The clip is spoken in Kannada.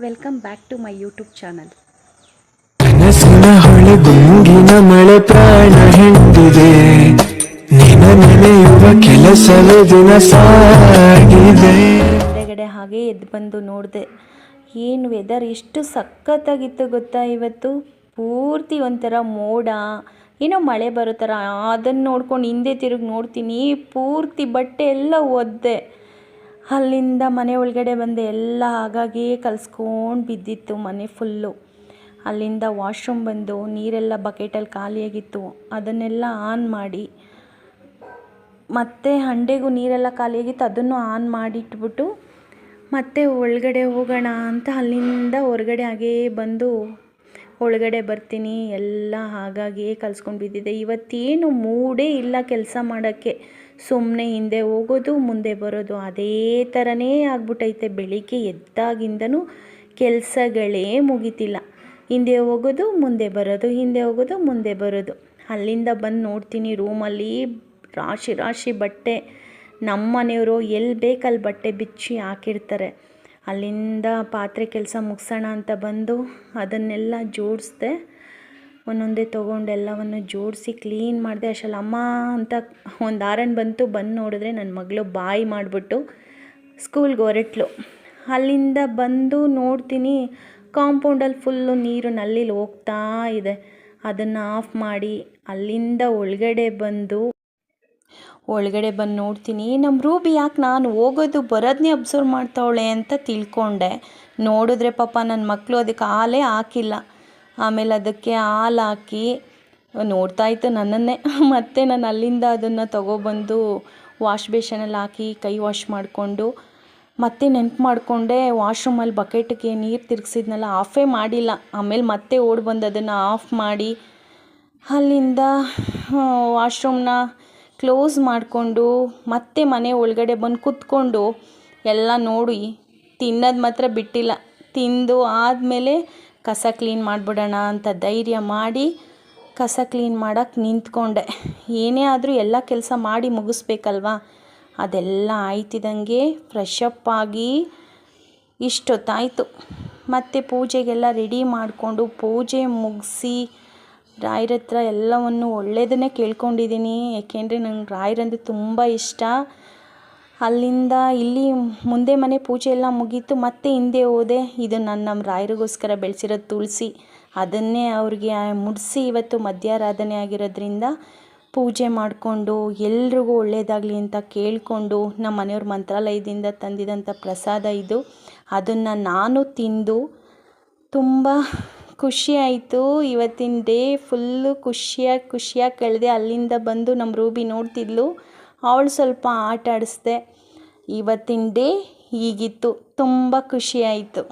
Welcome back to my YouTube channel. ಕನಸಿನ ಹೊಳೆ ಗುಂಗಿನ ಮಳೆ ಪ್ರಾಣ ಹಿಂಡಿದೆ, ನಿನ ನೆನೆಯುವ ಕೆಲಸವೇ ದಿನ ಸಾಗಿದೆ. ಹೊರಗಡೆ ಹಾಗೆ ಎದ್ದು ಬಂದು ನೋಡಿದೆ, ಏನು ವೆದರ್ ಎಷ್ಟು ಸಖತ್ತಾಗಿತ್ತು ಗೊತ್ತಾ. ಇವತ್ತು ಪೂರ್ತಿ ಒಂಥರ ಮೋಡ, ಏನೋ ಮಳೆ ಬರೋ ಥರ. ಅದನ್ನು ನೋಡ್ಕೊಂಡು ಹಿಂದೆ ತಿರುಗಿ ನೋಡ್ತೀನಿ, ಪೂರ್ತಿ ಬಟ್ಟೆ ಎಲ್ಲ ಒದ್ದೆ. ಅಲ್ಲಿಂದ ಮನೆ ಒಳಗಡೆ ಬಂದೆ, ಎಲ್ಲ ಹಾಗಾಗಿ ಕಲ್ಸ್ಕೊಂಡು ಬಿದ್ದಿತ್ತು ಮನೆ ಫುಲ್ಲು. ಅಲ್ಲಿಂದ ವಾಶ್ರೂಮ್ ಬಂದು ನೀರೆಲ್ಲ ಬಕೆಟಲ್ಲಿ ಖಾಲಿಯಾಗಿತ್ತು, ಅದನ್ನೆಲ್ಲ ಆನ್ ಮಾಡಿ, ಮತ್ತೆ ಹಂಡೆಗೂ ನೀರೆಲ್ಲ ಖಾಲಿಯಾಗಿತ್ತು, ಅದನ್ನು ಆನ್ ಮಾಡಿಟ್ಬಿಟ್ಟು ಮತ್ತೆ ಒಳಗಡೆ ಹೋಗೋಣ ಅಂತ ಅಲ್ಲಿಂದ ಹೊರಗಡೆ ಹಾಗೇ ಬಂದು ಒಳಗಡೆ ಬರ್ತೀನಿ. ಎಲ್ಲ ಹಾಗಾಗಿಯೇ ಕಲ್ಸ್ಕೊಂಡು ಬಿದ್ದಿದೆ. ಇವತ್ತೇನು ಮೂಡೇ ಇಲ್ಲ ಕೆಲಸ ಮಾಡೋಕ್ಕೆ, ಸುಮ್ಮನೆ ಹಿಂದೆ ಹೋಗೋದು ಮುಂದೆ ಬರೋದು ಅದೇ ಥರನೇ ಆಗ್ಬಿಟ್ಟೈತೆ. ಬೆಳಿಗ್ಗೆ ಎದ್ದಾಗಿಂದನೂ ಕೆಲಸಗಳೇ ಮುಗಿತಿಲ್ಲ, ಹಿಂದೆ ಹೋಗೋದು ಮುಂದೆ ಬರೋದು, ಹಿಂದೆ ಹೋಗೋದು ಮುಂದೆ ಬರೋದು. ಅಲ್ಲಿಂದ ಬಂದು ನೋಡ್ತೀನಿ, ರೂಮಲ್ಲಿ ರಾಶಿ ರಾಶಿ ಬಟ್ಟೆ. ನಮ್ಮ ಮನೆಯವರು ಎಲ್ಲಿ ಬೇಕಲ್ಲಿ ಬಟ್ಟೆ ಬಿಚ್ಚಿ ಹಾಕಿರ್ತಾರೆ. ಅಲ್ಲಿಂದ ಪಾತ್ರೆ ಕೆಲಸ ಮುಗಿಸೋಣ ಅಂತ ಬಂದು ಅದನ್ನೆಲ್ಲ ಜೋಡಿಸ್ದೆ. ಒಂದೊಂದೇ ತೊಗೊಂಡು ಎಲ್ಲವನ್ನು ಜೋಡಿಸಿ ಕ್ಲೀನ್ ಮಾಡಿದೆ. ಅಷ್ಟರಲ್ಲಿ ಅಮ್ಮ ಅಂತ ಒಂದು ಆರನ್ ಬಂತು. ಬಂದು ನೋಡಿದ್ರೆ ನನ್ನ ಮಗಳು ಬಾಯಿ ಮಾಡಿಬಿಟ್ಟು ಸ್ಕೂಲ್ಗೆ ಹೊರಟ್ಲು. ಅಲ್ಲಿಂದ ಬಂದು ನೋಡ್ತೀನಿ, ಕಾಂಪೌಂಡಲ್ಲಿ ಫುಲ್ಲು ನೀರು ನಲ್ಲಿಲಿ ಹೋಗ್ತಾ ಇದೆ. ಅದನ್ನು ಆಫ್ ಮಾಡಿ ಅಲ್ಲಿಂದ ಒಳಗಡೆ ಬಂದು ನೋಡ್ತೀನಿ, ನಮ್ಮ ರೂಬಿ ಯಾಕೆ ನಾನು ಹೋಗೋದು ಬರೋದನ್ನೇ ಅಬ್ಸರ್ವ್ ಮಾಡ್ತಾವಳೆ ಅಂತ ತಿಳ್ಕೊಂಡೆ. ನೋಡಿದ್ರೆ ಪಾಪ ನನ್ನ ಮಕ್ಕಳು ಅದಕ್ಕೆ ಹಾಲೇ ಹಾಕಿಲ್ಲ. ಆಮೇಲೆ ಅದಕ್ಕೆ ಹಾಲು ಹಾಕಿ ನೋಡ್ತಾಯಿತ್ತು ನನ್ನನ್ನೇ. ಮತ್ತು ನಾನು ಅಲ್ಲಿಂದ ಅದನ್ನು ತೊಗೊಬಂದು ವಾಶ್ ಬೇಷನಲ್ಲಿ ಹಾಕಿ ಕೈ ವಾಶ್ ಮಾಡಿಕೊಂಡು ಮತ್ತೆ ನೆನಪು ಮಾಡಿಕೊಂಡೆ, ವಾಶ್ರೂಮಲ್ಲಿ ಬಕೆಟ್ಗೆ ನೀರು ತಿರುಗಿಸಿದ್ನಲ್ಲ, ಆಫೇ ಮಾಡಿಲ್ಲ. ಆಮೇಲೆ ಮತ್ತೆ ಓಡಿ ಬಂದು ಅದನ್ನು ಆಫ್ ಮಾಡಿ ಅಲ್ಲಿಂದ ವಾಶ್ರೂಮ್ನ ಕ್ಲೋಸ್ ಮಾಡಿಕೊಂಡು ಮತ್ತೆ ಮನೆ ಒಳಗಡೆ ಬಂದು ಕೂತ್ಕೊಂಡು ಎಲ್ಲ ನೋಡಿ ತಿನ್ನೋದು ಮಾತ್ರ ಬಿಟ್ಟಿಲ್ಲ. ತಿಂದು ಆದಮೇಲೆ ಕಸ ಕ್ಲೀನ್ ಮಾಡಿಬಿಡೋಣ ಅಂತ ಧೈರ್ಯ ಮಾಡಿ ಕಸ ಕ್ಲೀನ್ ಮಾಡೋಕ್ಕೆ ನಿಂತ್ಕೊಂಡೆ. ಏನೇ ಆದರೂ ಎಲ್ಲ ಕೆಲಸ ಮಾಡಿ ಮುಗಿಸ್ಬೇಕಲ್ವ. ಅದೆಲ್ಲ ಆಯ್ತಿದ್ದಂಗೆ ಫ್ರೆಶ್ ಅಪ್ ಆಗಿ ಇಷ್ಟೊತ್ತಾಯಿತು. ಮತ್ತು ಪೂಜೆಗೆಲ್ಲ ರೆಡಿ ಮಾಡಿಕೊಂಡು ಪೂಜೆ ಮುಗಿಸಿ ರಾಯರ ಹತ್ರ ಎಲ್ಲವನ್ನು ಒಳ್ಳೆಯದನ್ನೇ ಕೇಳ್ಕೊಂಡಿದ್ದೀನಿ. ಏಕೆಂದರೆ ನಂಗೆ ರಾಯರಂದರೆ ತುಂಬ ಇಷ್ಟ. ಅಲ್ಲಿಂದ ಇಲ್ಲಿ ಮುಂದೆ ಮನೆ ಪೂಜೆ ಎಲ್ಲ ಮುಗೀತು. ಮತ್ತೆ ಹಿಂದೆ ಹೋದೆ. ಇದು ನಮ್ಮ ರಾಯರಿಗೋಸ್ಕರ ಬೆಳೆಸಿರೋ ತುಳಸಿ, ಅದನ್ನೇ ಅವ್ರಿಗೆ ಮುಡಿಸಿ ಇವತ್ತು ಮಧ್ಯಾರಾಧನೆ ಆಗಿರೋದ್ರಿಂದ ಪೂಜೆ ಮಾಡಿಕೊಂಡು ಎಲ್ರಿಗೂ ಒಳ್ಳೆಯದಾಗಲಿ ಅಂತ ಕೇಳಿಕೊಂಡು, ನಮ್ಮ ಮನೆಯವ್ರ ಮಂತ್ರಾಲಯದಿಂದ ತಂದಿದಂಥ ಪ್ರಸಾದ ಇದು. ಅದನ್ನು ನಾನು ತಿಂದು ತುಂಬ ಖುಷಿಯಾಯಿತು. ಇವತ್ತಿನ ಡೇ ಫುಲ್ಲು ಖುಷಿಯಾಗಿ ಕಳೆದೆ. ಅಲ್ಲಿಂದ ಬಂದು ನಮ್ಮ ರೂಬಿ ನೋಡ್ತಿದ್ಲು, ಅವಳು ಸ್ವಲ್ಪ ಆಟ ಆಡಿಸ್ದೆ. ಇವತ್ತಿನ ಡೇ ಹೀಗಿತ್ತು, ತುಂಬ ಖುಷಿಯಾಯಿತು.